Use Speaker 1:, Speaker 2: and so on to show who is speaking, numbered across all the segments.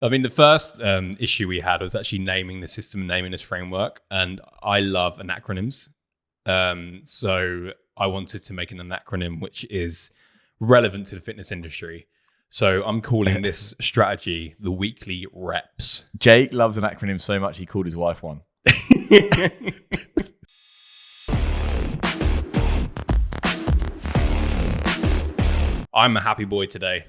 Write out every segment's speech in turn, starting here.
Speaker 1: I mean, the first issue we had was actually naming the system, naming this framework. And I love acronyms. So I wanted to make an acronym which is relevant to the fitness industry. So I'm calling this strategy the weekly reps.
Speaker 2: Jake loves an acronym so much he called his wife one.
Speaker 1: I'm a happy boy today.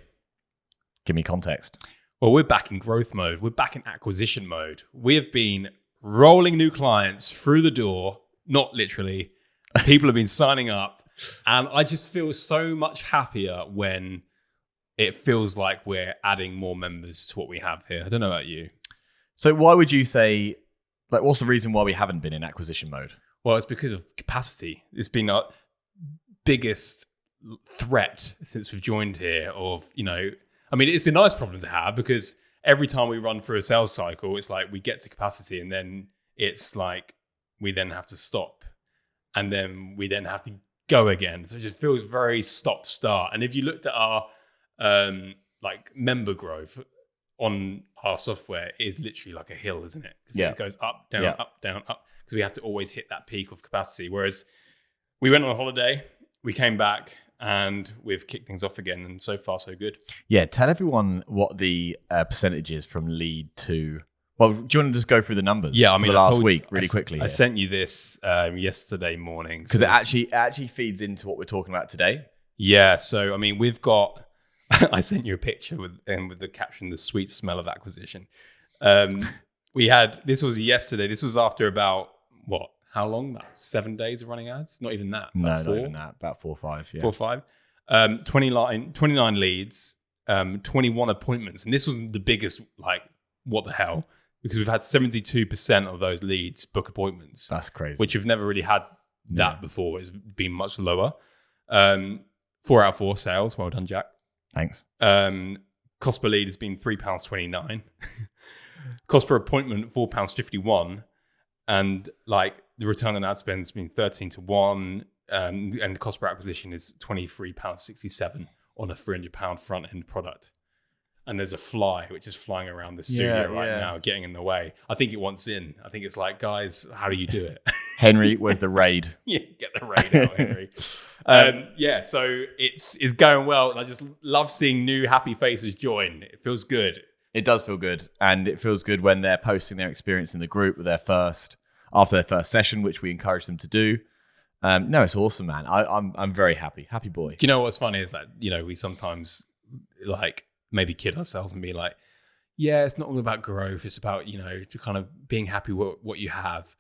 Speaker 2: Give me context.
Speaker 1: Well, we're back in growth mode. We're back in acquisition mode. We have been rolling new clients through the door, not literally. People have been signing up. And I just feel so much happier when it feels like we're adding more members to what we have here. I don't know about you.
Speaker 2: So why would you say, like, what's the reason why we haven't been in acquisition mode?
Speaker 1: Well, it's because of capacity. It's been our biggest threat since we've joined here of, I mean, it's a nice problem to have because every time we run through a sales cycle, it's like we get to capacity and then it's like we then have to stop and then we then have to go again. So it just feels very stop-start. And if you looked at our member growth on our software, it is literally like a hill, isn't it?
Speaker 2: Yeah.
Speaker 1: It goes up, down, up, down, up, because we have to always hit that peak of capacity. Whereas we went on a holiday, we came back, and we've kicked things off again, and so far so good.
Speaker 2: Yeah, tell everyone what the percentage is from lead to. Well, do you want to just go through the numbers?
Speaker 1: Yeah, I mean,
Speaker 2: for the last week really quickly.
Speaker 1: I sent you this yesterday morning
Speaker 2: because it actually feeds into what we're talking about today.
Speaker 1: Yeah, so I mean, we've got. I sent you a picture with the caption "the sweet smell of acquisition." We had this was yesterday. This was after about what? How long? About 7 days of running ads? Not even that.
Speaker 2: No, not even that. About 4 or 5. Yeah.
Speaker 1: 4 or 5. 29 leads, 21 appointments. And this was the biggest, like, what the hell? Because we've had 72% of those leads book appointments.
Speaker 2: That's crazy.
Speaker 1: Which we've never really had that before. It's been much lower. 4 out of 4 sales. Well done, Jack.
Speaker 2: Thanks.
Speaker 1: Cost per lead has been £3.29. Cost per appointment, £4.51. And like the return on ad spend has been 13 to 1, and the cost per acquisition is £23.67 on a £300 front end product. And there's a fly which is flying around the studio right now, getting in the way. I think it wants in. I think it's like, guys, how do you do it?
Speaker 2: Henry, where's the raid?
Speaker 1: Yeah, get the raid out, Henry. So it's going well. And I just love seeing new happy faces join. It feels good.
Speaker 2: It does feel good. And it feels good when they're posting their experience in the group with after their first session, which we encourage them to do. No, it's awesome, man. I'm very happy. Happy boy.
Speaker 1: Do you know what's funny is that, we sometimes like maybe kid ourselves and be like, yeah, it's not all about growth. It's about, to kind of being happy with what you have.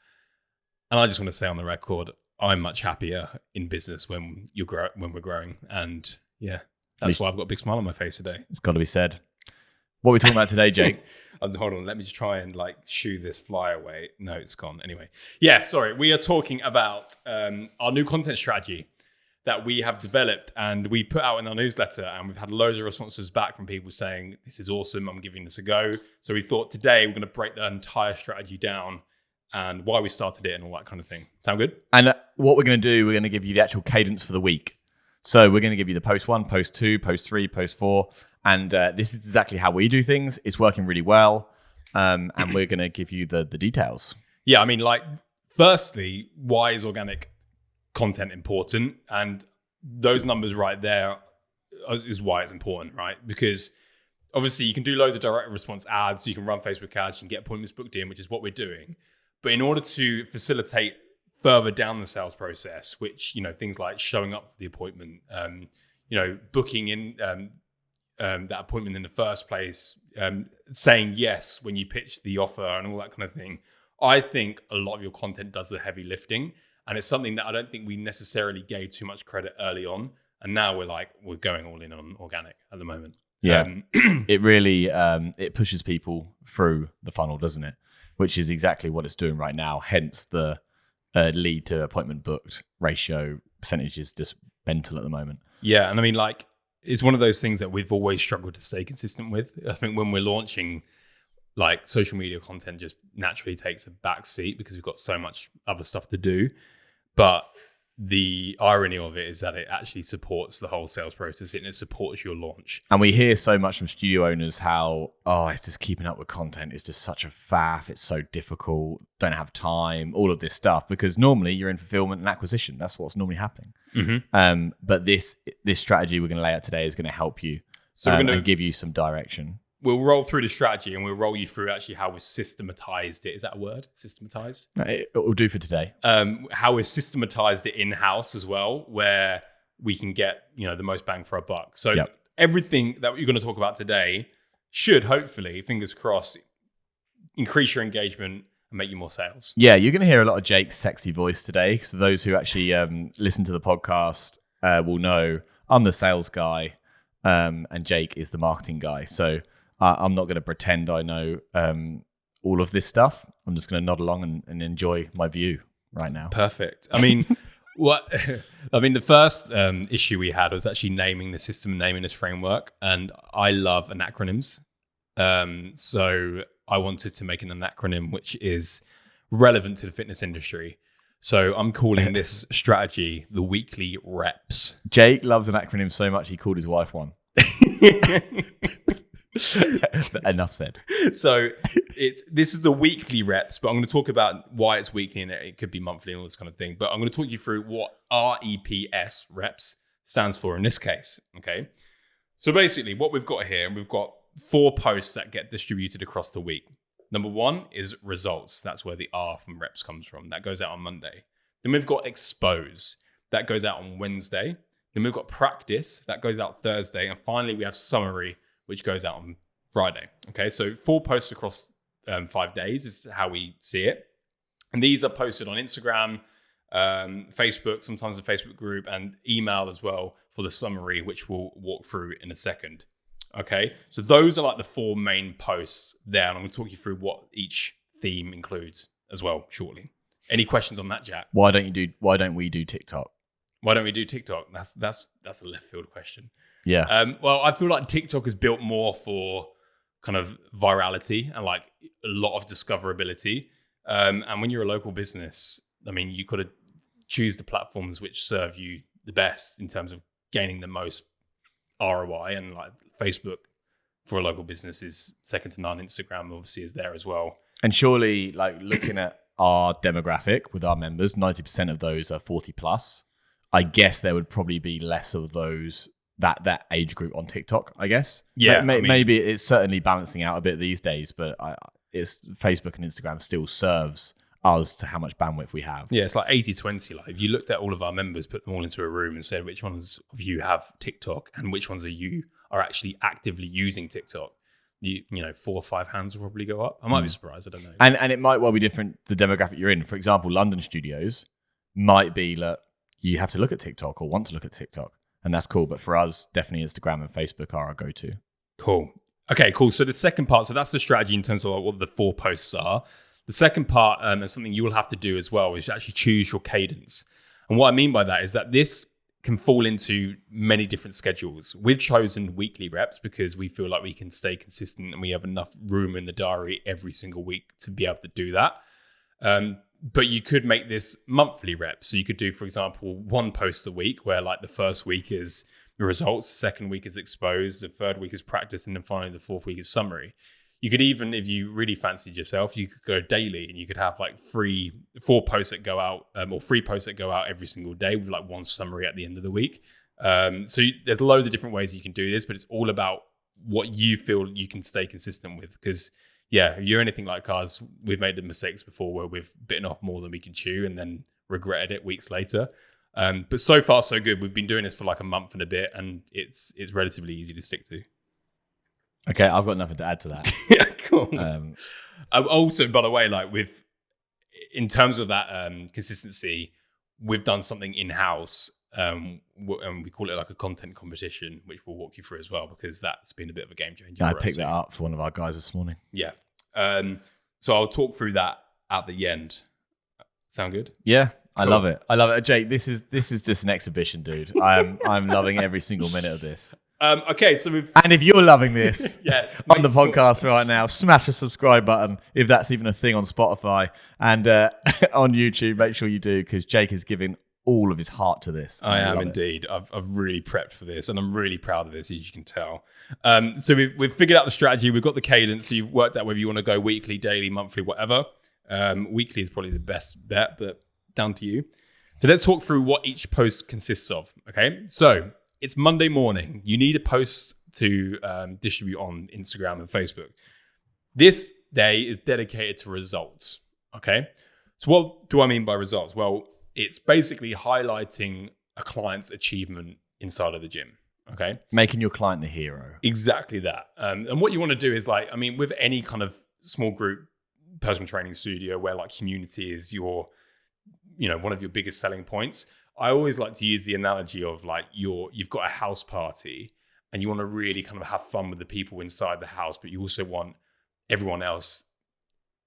Speaker 1: And I just want to say on the record, I'm much happier in business when we're growing. And yeah, that's why I've got a big smile on my face today.
Speaker 2: It's got to be said. What are we talking about today, Jake?
Speaker 1: Hold on, let me just try and shoo this fly away. No, it's gone. Anyway, yeah, sorry. We are talking about our new content strategy that we have developed and we put out in our newsletter, and we've had loads of responses back from people saying, this is awesome, I'm giving this a go. So we thought today we're going to break the entire strategy down and why we started it and all that kind of thing. Sound good?
Speaker 2: And what we're going to do, we're going to give you the actual cadence for the week. So we're going to give you the post 1, post 2, post 3, post 4. And this is exactly how we do things. It's working really well. And we're going to give you the details.
Speaker 1: Yeah, I mean, firstly, why is organic content important? And those numbers right there is why it's important, right? Because obviously you can do loads of direct response ads. You can run Facebook ads and get appointments booked in, which is what we're doing. But in order to facilitate further down the sales process, which, things like showing up for the appointment, booking in that appointment in the first place, saying yes when you pitch the offer and all that kind of thing. I think a lot of your content does the heavy lifting, and it's something that I don't think we necessarily gave too much credit early on. And now we're going all in on organic at the moment.
Speaker 2: Yeah, it really, it pushes people through the funnel, doesn't it? Which is exactly what it's doing right now. Hence the lead to appointment booked ratio percentage is just mental at the moment.
Speaker 1: Yeah, and I mean, it's one of those things that we've always struggled to stay consistent with. I think when we're launching, social media content just naturally takes a back seat because we've got so much other stuff to do. But the irony of it is that it actually supports the whole sales process and it supports your launch.
Speaker 2: And we hear so much from studio owners how, it's just keeping up with content is just such a faff. It's so difficult. Don't have time, all of this stuff, because normally you're in fulfillment and acquisition. That's what's normally happening. But this strategy we're going to lay out today is going to help you and give you some direction.
Speaker 1: We'll roll through the strategy and we'll roll you through actually how we systematized it. Is that a word? Systematized?
Speaker 2: It will do for today.
Speaker 1: How we systematized it in-house as well, where we can get, the most bang for our buck. So everything that you're going to talk about today should hopefully, fingers crossed, increase your engagement and make you more sales.
Speaker 2: Yeah, you're going to hear a lot of Jake's sexy voice today. So those who actually listen to the podcast will know I'm the sales guy and Jake is the marketing guy. So I'm not going to pretend I know all of this stuff. I'm just going to nod along and enjoy my view right now.
Speaker 1: Perfect. I mean, the first issue we had was actually naming the system, naming this framework. And I love acronyms. So I wanted to make an acronym which is relevant to the fitness industry. So I'm calling this strategy the weekly reps.
Speaker 2: Jake loves an acronym so much he called his wife one. Enough said.
Speaker 1: So this is the weekly reps, but I'm going to talk about why it's weekly and it could be monthly and all this kind of thing. But I'm going to talk you through what REPS, reps, stands for in this case. Okay. So basically what we've got here, we've got 4 posts that get distributed across the week. Number 1 is results. That's where the R from reps comes from. That goes out on Monday. Then we've got expose. That goes out on Wednesday. Then we've got practice. That goes out Thursday. And finally, we have summary, which goes out on Friday. Okay, so 4 posts across 5 days is how we see it. And these are posted on Instagram, Facebook, sometimes a Facebook group, and email as well for the summary, which we'll walk through in a second. Okay, so those are like the 4 main posts there. And I'm going to talk you through what each theme includes as well shortly. Any questions on that, Jack?
Speaker 2: Why don't we do TikTok?
Speaker 1: Why don't we do TikTok? That's a left field question.
Speaker 2: Yeah.
Speaker 1: Well, I feel like TikTok is built more for kind of virality and like a lot of discoverability. And when you're a local business, I mean, you got to choose the platforms which serve you the best in terms of gaining the most ROI. And like Facebook for a local business is second to none. Instagram obviously is there as well. And
Speaker 2: surely, like looking at our demographic with our members, 90% of those are 40 plus. I guess there would probably be less of those that age group on TikTok, I guess.
Speaker 1: Yeah.
Speaker 2: Maybe it's certainly balancing out a bit these days, but it's Facebook and Instagram still serves us to how much bandwidth we have.
Speaker 1: Yeah, it's like 80-20. Like if you looked at all of our members, put them all into a room and said which ones of you have TikTok and which ones of you are actually actively using TikTok, you know, 4 or 5 hands will probably go up. I might be surprised, I don't know.
Speaker 2: And it might well be different, the demographic you're in. For example, London studios might be that you have to look at TikTok or want to look at TikTok. And that's cool. But for us, definitely Instagram and Facebook are our go-to.
Speaker 1: Cool. Okay, cool. So the second part, so that's the strategy in terms of what the 4 posts are. The second part, and something you will have to do as well, is actually choose your cadence. And what I mean by that is that this can fall into many different schedules. We've chosen weekly reps because we feel like we can stay consistent and we have enough room in the diary every single week to be able to do that. But you could make this monthly reps. So you could do, for example, 1 post a week where like the first week is the results, the second week is exposed, the third week is practice, and then finally the 4th week is summary. You could even, if you really fancied yourself, you could go daily and you could have like 4 posts that go out or 3 posts that go out every single day with like 1 summary at the end of the week. There's loads of different ways you can do this, but it's all about what you feel you can stay consistent with. Because yeah, if you're anything like us, we've made the mistakes before where we've bitten off more than we can chew and then regretted it weeks later. But so far, so good. We've been doing this for like a month and a bit, and it's relatively easy to stick to.
Speaker 2: Okay, I've got nothing to add to that.
Speaker 1: Yeah, cool. Also, by the way, like in terms of that consistency, we've done something in-house, and we call it like a content competition, which we'll walk you through as well, because that's been a bit of a game changer.
Speaker 2: I picked that up for one of our guys this morning.
Speaker 1: Yeah. So I'll talk through that at the end. Sound good?
Speaker 2: Yeah. I love it. Jake, this is just an exhibition, dude. I'm loving every single minute of this.
Speaker 1: Okay, so
Speaker 2: and if you're loving this on the podcast
Speaker 1: sure.
Speaker 2: right now, smash the subscribe button if that's even a thing on Spotify, and on YouTube, make sure you do, because Jake is giving all of his heart to this.
Speaker 1: I am
Speaker 2: love it.
Speaker 1: indeed. I've really prepped for this, and I'm really proud of this, as you can tell. So we've figured out the strategy. We've got the cadence. So you've worked out whether you want to go weekly, daily, monthly, whatever. Weekly is probably the best bet, but down to you. So let's talk through what each post consists of. Okay, so it's Monday morning. You need a post to distribute on Instagram and Facebook. This day is dedicated to results. Okay, so what do I mean by results? Well, it's basically highlighting a client's achievement inside of the gym. Okay,
Speaker 2: making your client the hero.
Speaker 1: Exactly that. And what you want to do is with any kind of small group personal training studio where like community is your, one of your biggest selling points. I always like to use the analogy of like you've got a house party and you want to really kind of have fun with the people inside the house, but you also want everyone else,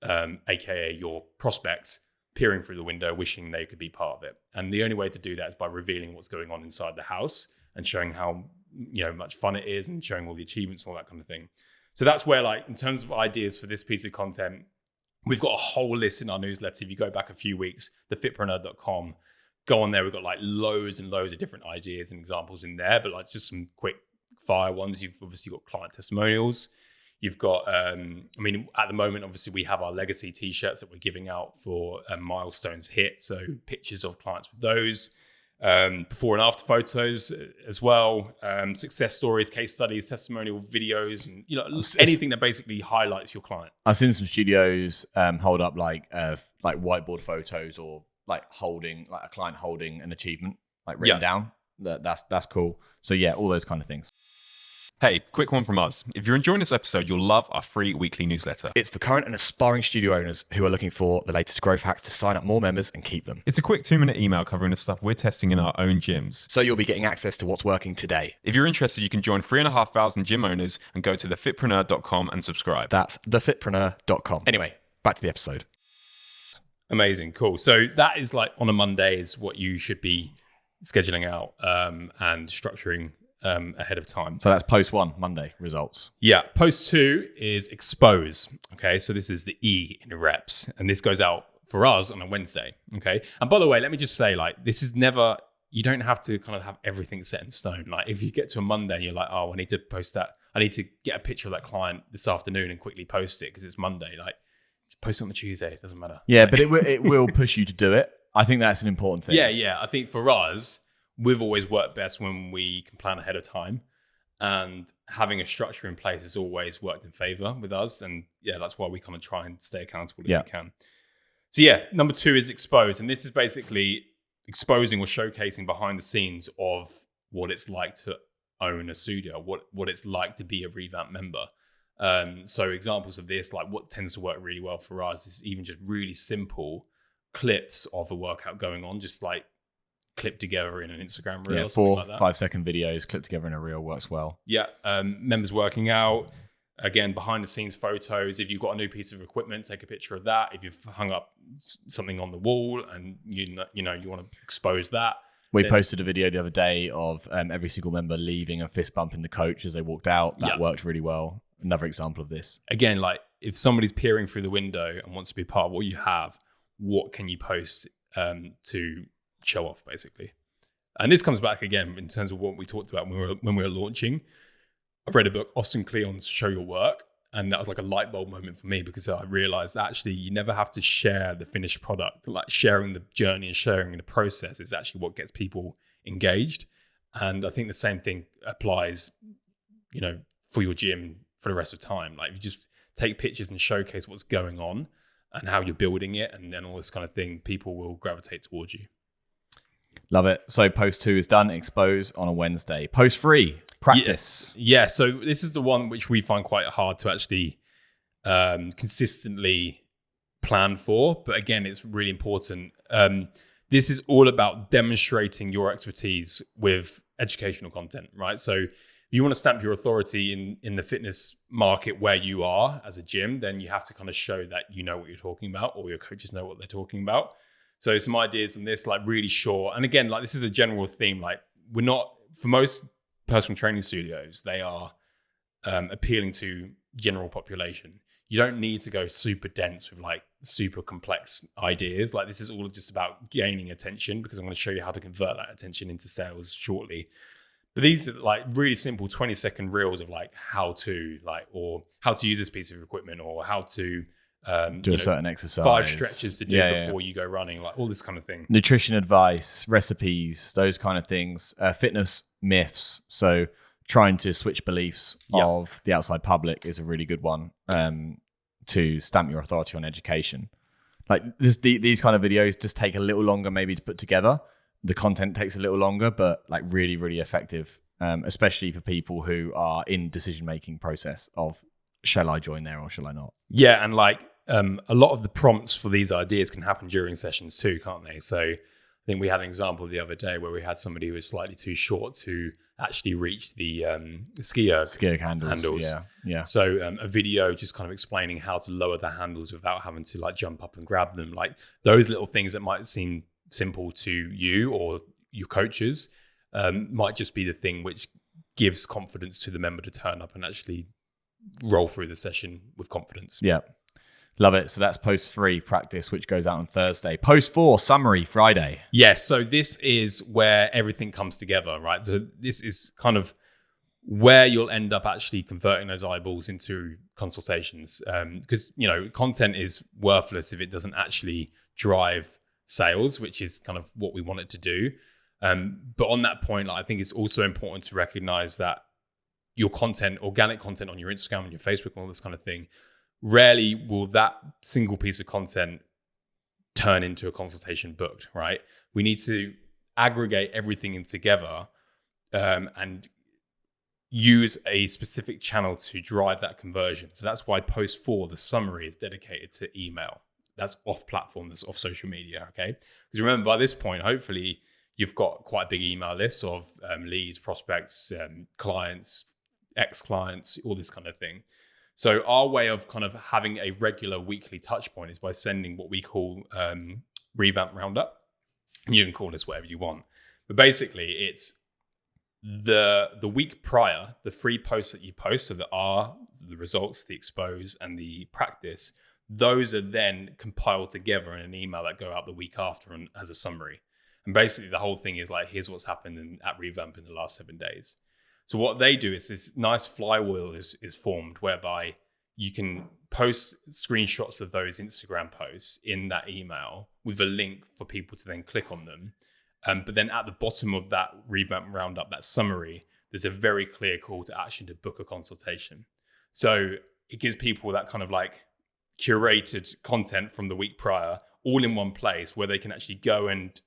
Speaker 1: aka your prospects, peering through the window, wishing they could be part of it. And the only way to do that is by revealing what's going on inside the house and showing how much fun it is and showing all the achievements and all that kind of thing. So that's where, like, in terms of ideas for this piece of content, we've got a whole list in our newsletter. If you go back a few weeks, thefitpreneur.com, go on there. We've got like loads and loads of different ideas and examples in there, but like just some quick fire ones. You've obviously got client testimonials. You've got, at the moment, obviously, we have our legacy t-shirts that we're giving out for milestones hit. So pictures of clients with those, before and after photos as well, success stories, case studies, testimonial videos, and anything that basically highlights your client.
Speaker 2: I've seen some studios hold up like whiteboard photos or like a client holding an achievement like written down. That's cool. So yeah, all those kind of things.
Speaker 3: Hey, quick one from us. If you're enjoying this episode, you'll love our free weekly newsletter.
Speaker 4: It's for current and aspiring studio owners who are looking for the latest growth hacks to sign up more members and keep them.
Speaker 3: It's a quick 2-minute email covering the stuff we're testing in our own gyms.
Speaker 4: So you'll be getting access to what's working today.
Speaker 3: If you're interested, you can join 3,500 gym owners and go to thefitpreneur.com and subscribe.
Speaker 4: That's thefitpreneur.com. Anyway, back to the episode.
Speaker 1: Amazing. Cool. So that is like on a Monday is what you should be scheduling out and structuring ahead of time.
Speaker 2: So that's post 1, Monday results.
Speaker 1: Yeah. Post 2 is expose. Okay. So this is the E in reps. And this goes out for us on a Wednesday. Okay. And by the way, let me just say, like, this is never, you don't have to kind of have everything set in stone. Like if you get to a Monday and you're like, oh, I need to post that. I need to get a picture of that client this afternoon and quickly post it because it's Monday. Like just post it on the Tuesday. It doesn't matter.
Speaker 2: Yeah. But it will push you to do it. I think that's an important thing.
Speaker 1: Yeah. I think for us, we've always worked best when we can plan ahead of time, and having a structure in place has always worked in favor with us. And yeah, that's why we kind of try and stay accountable if we can. So yeah, number 2 is expose. And this is basically exposing or showcasing behind the scenes of what it's like to own a studio, what it's like to be a Revamp member. So examples of this, like what tends to work really well for us is even just really simple clips of a workout going on, just like clipped together in an Instagram reel.
Speaker 2: Yeah, 4 like 5-second videos clipped together in a reel works well.
Speaker 1: Yeah, members working out. Again, behind the scenes photos. If you've got a new piece of equipment, take a picture of that. If you've hung up something on the wall and you want to expose that.
Speaker 2: We posted a video the other day of every single member leaving and fist bumping the coach as they walked out. That worked really well. Another example of this.
Speaker 1: Again, like if somebody's peering through the window and wants to be part of what you have, what can you post to show off, basically? And this comes back again in terms of what we talked about when we were launching. I've read a book, Austin Kleon's Show Your Work, and that was like a light bulb moment for me because I realized actually you never have to share the finished product. Like sharing the journey and sharing the process is actually what gets people engaged. And I think the same thing applies, for your gym for the rest of time. Like if you just take pictures and showcase what's going on and how you're building it and then all this kind of thing, people will gravitate towards you.
Speaker 2: Love it. So post 2 is done. Expose on a Wednesday. Post 3, practice.
Speaker 1: Yeah. So this is the one which we find quite hard to actually consistently plan for. But again, it's really important. This is all about demonstrating your expertise with educational content, right? So if you want to stamp your authority in the fitness market where you are as a gym, then you have to kind of show that you know what you're talking about or your coaches know what they're talking about. So some ideas on this, like really short. And again, like this is a general theme. Like we're not, for most personal training studios, they are appealing to general population. you don't need to go super dense with like super complex ideas. Like this is all just about gaining attention, because I'm going to show you how to convert that attention into sales shortly. But these are like really simple 20-second reels of like how to use this piece of equipment, or how to
Speaker 2: do a certain exercise,
Speaker 1: 5 stretches to do before you go running, like all this kind of thing.
Speaker 2: Nutrition advice, recipes, those kind of things. Fitness myths. So trying to switch beliefs of the outside public is a really good one to stamp your authority on education. Like these kind of videos just take a little longer maybe to put together. The content takes a little longer, but like really, really effective, especially for people who are in decision-making process of, shall I join there or shall I not?
Speaker 1: Yeah, and like a lot of the prompts for these ideas can happen during sessions too, can't they? So I think we had an example the other day where we had somebody who was slightly too short to actually reach the skier handles. Yeah. So a video just kind of explaining how to lower the handles without having to like jump up and grab them. Like those little things that might seem simple to you or your coaches might just be the thing which gives confidence to the member to turn up and actually roll through the session with confidence.
Speaker 2: Yeah. Love it. So that's post 3 practice, which goes out on Thursday. Post 4 summary Friday.
Speaker 1: Yes. So this is where everything comes together, right? So this is kind of where you'll end up actually converting those eyeballs into consultations. Because, content is worthless if it doesn't actually drive sales, which is kind of what we want it to do. But on that point, I think it's also important to recognize that your content, organic content on your Instagram and your Facebook and all this kind of thing, rarely will that single piece of content turn into a consultation booked, right? We need to aggregate everything in together and use a specific channel to drive that conversion. So that's why post 4, the summary, is dedicated to email. That's off platform, that's off social media, okay? Because remember, by this point, hopefully you've got quite a big email list of leads, prospects, clients, ex-clients, all this kind of thing. So our way of kind of having a regular weekly touch point is by sending what we call revamp roundup. You can call this whatever you want. But basically it's the week prior, the 3 posts that you post, so the results, the expose, and the practice, those are then compiled together in an email that go out the week after and as a summary. And basically the whole thing is like, here's what's happened at Revamp in the last 7 days. So what they do is this nice flywheel is formed whereby you can post screenshots of those Instagram posts in that email with a link for people to then click on them. But then at the bottom of that Revamp Roundup, that summary, there's a very clear call to action to book a consultation. So it gives people that kind of like curated content from the week prior all in one place where they can actually go and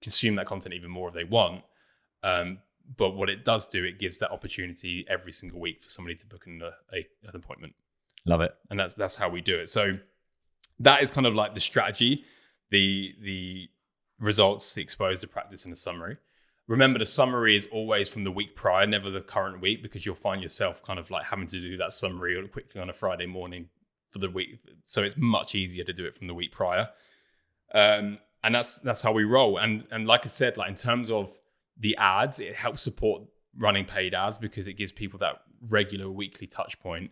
Speaker 1: consume that content even more if they want. But what it does do, it gives that opportunity every single week for somebody to book an appointment.
Speaker 2: Love it.
Speaker 1: And that's how we do it. So that is kind of like the strategy, the results, the expose, the practice, and the summary. Remember, the summary is always from the week prior, never the current week, because you'll find yourself kind of like having to do that summary quickly on a Friday morning for the week. So it's much easier to do it from the week prior. And that's how we roll. And like I said, like in terms of the ads, it helps support running paid ads because it gives people that regular weekly touch point.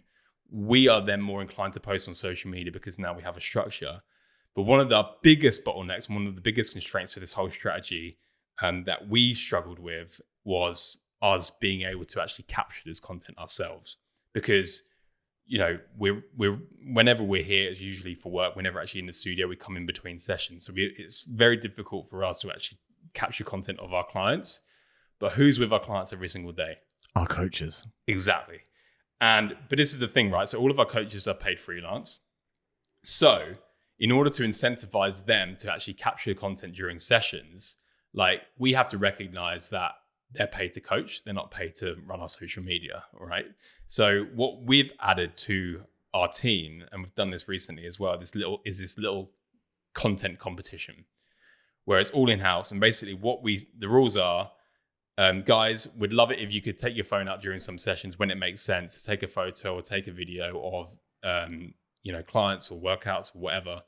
Speaker 1: We are then more inclined to post on social media because now we have a structure. But one of the biggest bottlenecks, one of the biggest constraints to this whole strategy that we struggled with was us being able to actually capture this content ourselves. Because, we're whenever we're here, it's usually for work. We're never actually in the studio. We come in between sessions. So it's very difficult for us to actually capture content of our clients. But who's with our clients every single day?
Speaker 2: Our coaches.
Speaker 1: Exactly. But this is the thing, right? So all of our coaches are paid freelance. So in order to incentivize them to actually capture content during sessions, like we have to recognize that they're paid to coach. They're not paid to run our social media, all right? So what we've added to our team, and we've done this recently as well, this little content competition where it's all in-house. And basically the rules are, guys, we'd love it if you could take your phone out during some sessions when it makes sense, take a photo or take a video of, clients or workouts or whatever,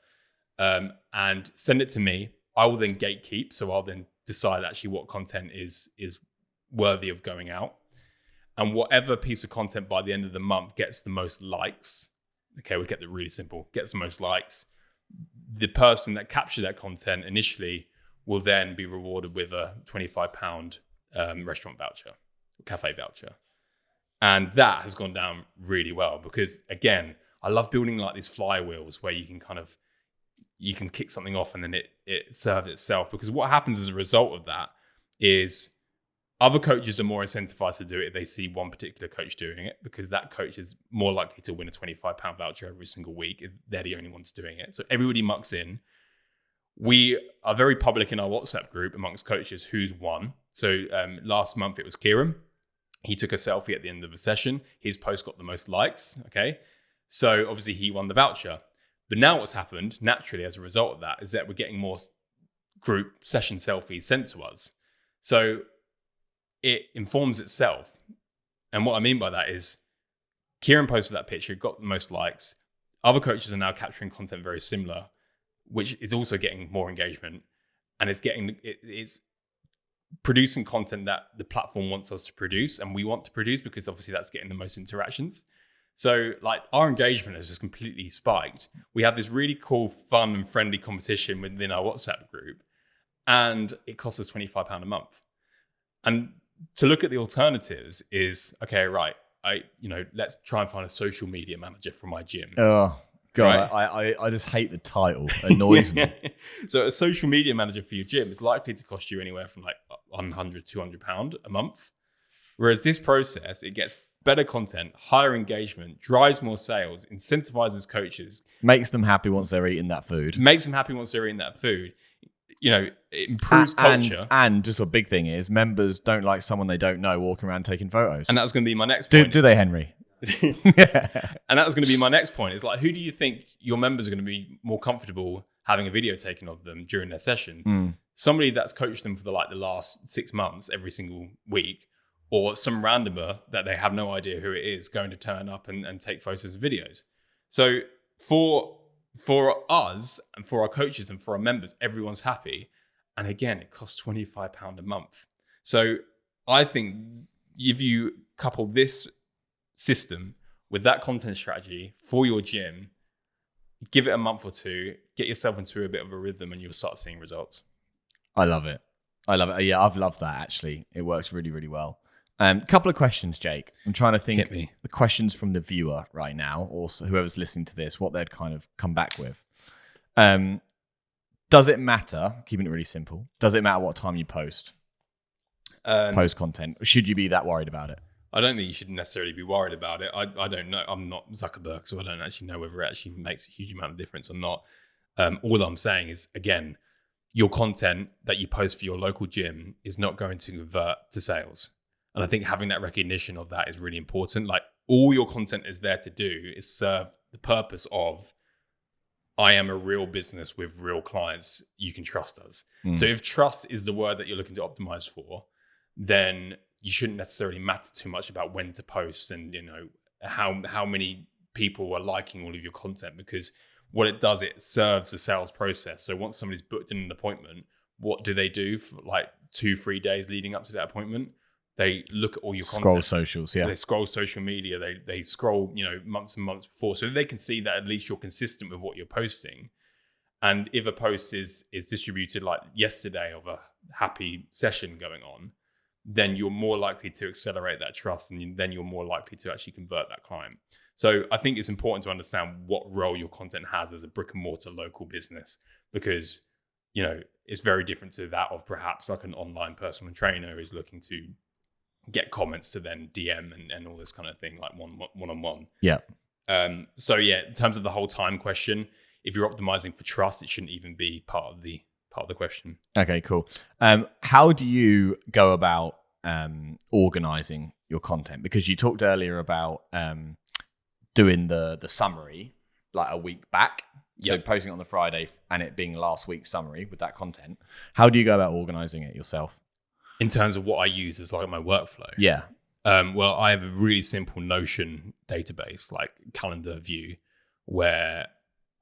Speaker 1: and send it to me. I will then gatekeep. So I'll then decide actually what content is worthy of going out. And whatever piece of content by the end of the month gets the most likes, okay, we kept it really simple, gets the most likes, the person that captured that content initially will then be rewarded with a £25 restaurant voucher, cafe voucher. And that has gone down really well because, again, I love building like these flywheels where you can kick something off and then it serves itself. Because what happens as a result of that is other coaches are more incentivized to do it if they see one particular coach doing it, because that coach is more likely to win a £25 voucher every single week if they're the only ones doing it. So everybody mucks in. We are very public in our WhatsApp group amongst coaches who's won. So last month it was Kieran. He took a selfie at the end of the session. His post got the most likes, okay? So obviously he won the voucher. But now what's happened naturally as a result of that is that we're getting more group session selfies sent to us. So it informs itself. And what I mean by that is Kieran posted that picture, got the most likes. Other coaches are now capturing content very similar, which is also getting more engagement. And it's producing content that the platform wants us to produce and we want to produce, because obviously that's getting the most interactions. So like our engagement has just completely spiked. We have this really cool, fun and friendly competition within our WhatsApp group, and it costs us £25 a month. And to look at the alternatives is, okay, right, let's try and find a social media manager for my gym.
Speaker 2: Oh, God,
Speaker 1: Right?
Speaker 2: I just hate the title. It annoys me.
Speaker 1: So a social media manager for your gym is likely to cost you anywhere from like £100, £200 a month. Whereas this process, it gets better content, higher engagement, drives more sales, incentivizes coaches.
Speaker 2: Makes them happy once they're eating that food.
Speaker 1: It improves culture.
Speaker 2: And just a big thing is members don't like someone they don't know walking around taking photos.
Speaker 1: And that's going to be my next point.
Speaker 2: Do they, Henry?
Speaker 1: And that was going to be my next point. It's like, who do you think your members are going to be more comfortable having a video taken of them during their session? Somebody that's coached them for the last 6 months every single week, or some randomer that they have no idea who it is going to turn up and take photos and videos. So for us and for our coaches and for our members, everyone's happy. And again, it costs £25 a month. So I think if you couple this system with that content strategy for your gym, give it a month or two, get yourself into a bit of a rhythm, and you'll start seeing results.
Speaker 2: I love it. Yeah, I've loved that actually. It works really, really well. Couple of questions, Jake. I'm trying to think the questions from the viewer right now, or whoever's listening to this, what they'd kind of come back with. Does it matter, keeping it really simple, does it matter what time you post content? Should you be that worried about it?
Speaker 1: I don't think you should necessarily be worried about it. I don't know. I'm not Zuckerberg, so I don't actually know whether it actually makes a huge amount of difference or not. All I'm saying is, again, your content that you post for your local gym is not going to convert to sales. And I think having that recognition of that is really important. Like, all your content is there to do is serve the purpose of, I am a real business with real clients. You can trust us. So if trust is the word that you're looking to optimize for, then you shouldn't necessarily matter too much about when to post and, how many people are liking all of your content, because what it does, it serves the sales process. So once somebody's booked in an appointment, what do they do for like 2-3 days leading up to that appointment? They look at all your content.
Speaker 2: Scroll socials, yeah.
Speaker 1: They scroll social media. They scroll, months and months before, so they can see that at least you're consistent with what you're posting. And if a post is distributed like yesterday of a happy session going on, then you're more likely to accelerate that trust, and then you're more likely to actually convert that client. So I think it's important to understand what role your content has as a brick and mortar local business, because it's very different to that of perhaps like an online personal trainer is looking to get comments to then DM and all this kind of thing, like one-on-one.
Speaker 2: Yeah.
Speaker 1: So yeah, in terms of the whole time question, if you're optimizing for trust, it shouldn't even be part of the question.
Speaker 2: Okay, cool. How do you go about organizing your content? Because you talked earlier about doing the summary like a week back. So posting it on the Friday and it being last week's summary with that content. How do you go about organizing it yourself?
Speaker 1: In terms of what I use as like my workflow?
Speaker 2: Yeah.
Speaker 1: Well, I have a really simple Notion database, like calendar view, where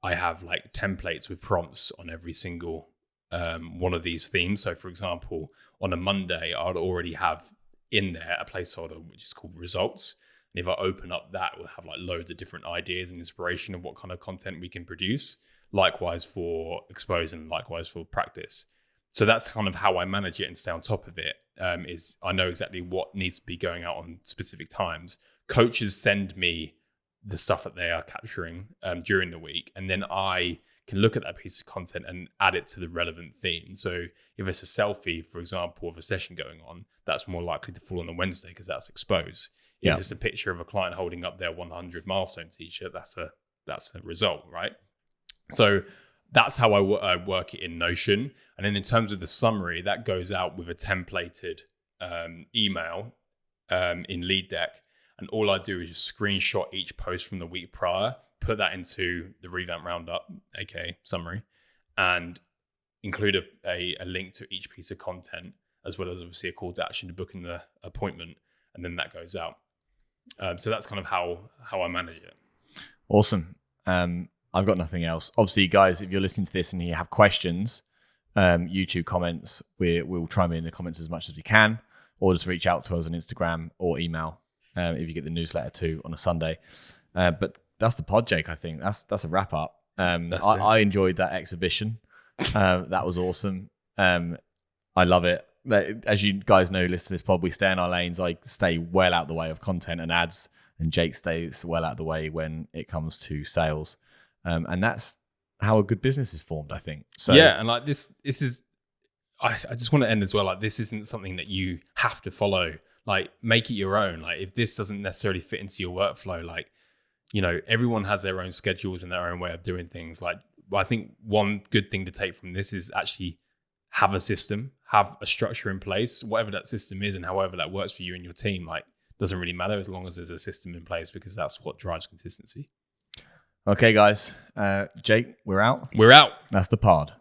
Speaker 1: I have like templates with prompts on every single one of these themes. So for example, on a Monday, I'd already have in there a placeholder which is called results. And if I open up that, we'll have like loads of different ideas and inspiration of what kind of content we can produce. Likewise for expose and likewise for practice. So that's kind of how I manage it and stay on top of it. Is I know exactly what needs to be going out on specific times. Coaches send me the stuff that they are capturing during the week, and then I can look at that piece of content and add it to the relevant theme. So if it's a selfie, for example, of a session going on, that's more likely to fall on a Wednesday because that's exposed. If it's a picture of a client holding up their 100 milestone t-shirt, that's a result, right? So that's how I work it in Notion. And then in terms of the summary, that goes out with a templated email in Lead Deck. And all I do is just screenshot each post from the week prior, put that into the Revamp Roundup, aka summary, and include a link to each piece of content, as well as obviously a call to action to book in the appointment. And then that goes out. So that's kind of how I manage it.
Speaker 2: Awesome. I've got nothing else. Obviously, guys, if you're listening to this and you have questions, YouTube comments, we'll try and be in the comments as much as we can, or just reach out to us on Instagram or email if you get the newsletter too on a Sunday. But that's the pod, Jake. I think that's a wrap up. I enjoyed that exhibition. That was awesome. I love it. As you guys know, listen to this pod, we stay in our lanes. I stay well out of the way of content and ads, and Jake stays well out of the way when it comes to sales. And that's how a good business is formed, I think. So
Speaker 1: yeah, and like this is, I just want to end as well. Like, this isn't something that you have to follow. Like, make it your own. Like, if this doesn't necessarily fit into your workflow, like, everyone has their own schedules and their own way of doing things. Like, I think one good thing to take from this is actually have a system, have a structure in place, whatever that system is, and however that works for you and your team. Like, doesn't really matter as long as there's a system in place, because that's what drives consistency.
Speaker 2: Okay, guys. Jake, we're out.
Speaker 1: We're out.
Speaker 2: That's the pod.